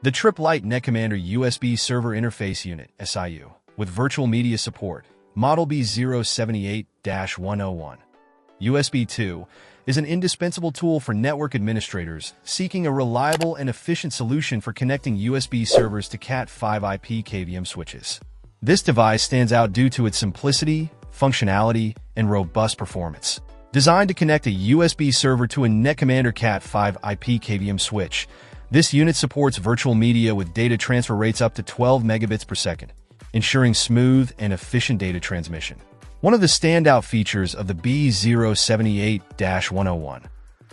The Tripp Lite Netcommander USB Server Interface Unit (SIU) with virtual media support, Model B078-101. USB 2 is an indispensable tool for network administrators seeking a reliable and efficient solution for connecting USB servers to Cat5 IP KVM switches. This device stands out due to its simplicity, functionality, and robust performance. Designed to connect a USB server to a Netcommander Cat5 IP KVM switch, this unit supports virtual media with data transfer rates up to 12 megabits per second, ensuring smooth and efficient data transmission. One of the standout features of the B078-101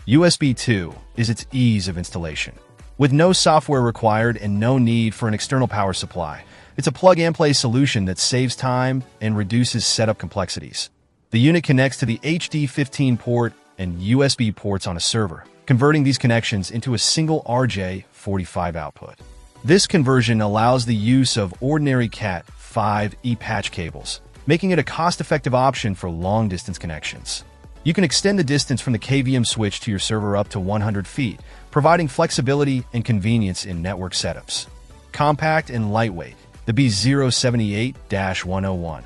USB 2 is its ease of installation. With no software required and no need for an external power supply, it's a plug-and-play solution that saves time and reduces setup complexities. The unit connects to the HD15 port and USB ports on a server, converting these connections into a single RJ45 output. This conversion allows the use of ordinary Cat5 e-patch cables, making it a cost-effective option for long-distance connections. You can extend the distance from the KVM switch to your server up to 100 feet, providing flexibility and convenience in network setups. Compact and lightweight, the B078-101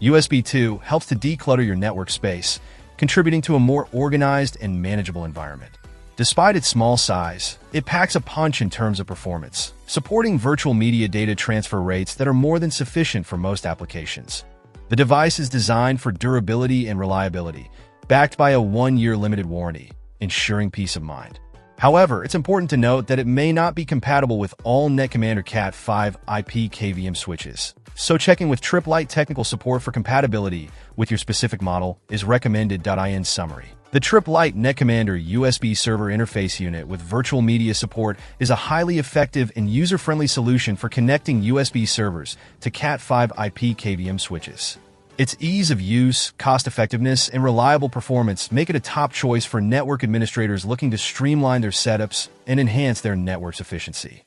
USB 2 helps to declutter your network space, contributing to a more organized and manageable environment. Despite its small size, it packs a punch in terms of performance, supporting virtual media data transfer rates that are more than sufficient for most applications. The device is designed for durability and reliability, backed by a 1-year limited warranty, ensuring peace of mind. However, it's important to note that it may not be compatible with all Netcommander Cat5 IP KVM switches, so checking with Tripp Lite technical support for compatibility with your specific model is recommended. In summary, the Tripp Lite Netcommander USB Server Interface Unit with virtual media support is a highly effective and user-friendly solution for connecting USB servers to Cat5 IP KVM switches. Its ease of use, cost-effectiveness, and reliable performance make it a top choice for network administrators looking to streamline their setups and enhance their network's efficiency.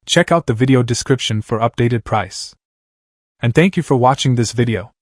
Check out the video description for updated price. And thank you for watching this video.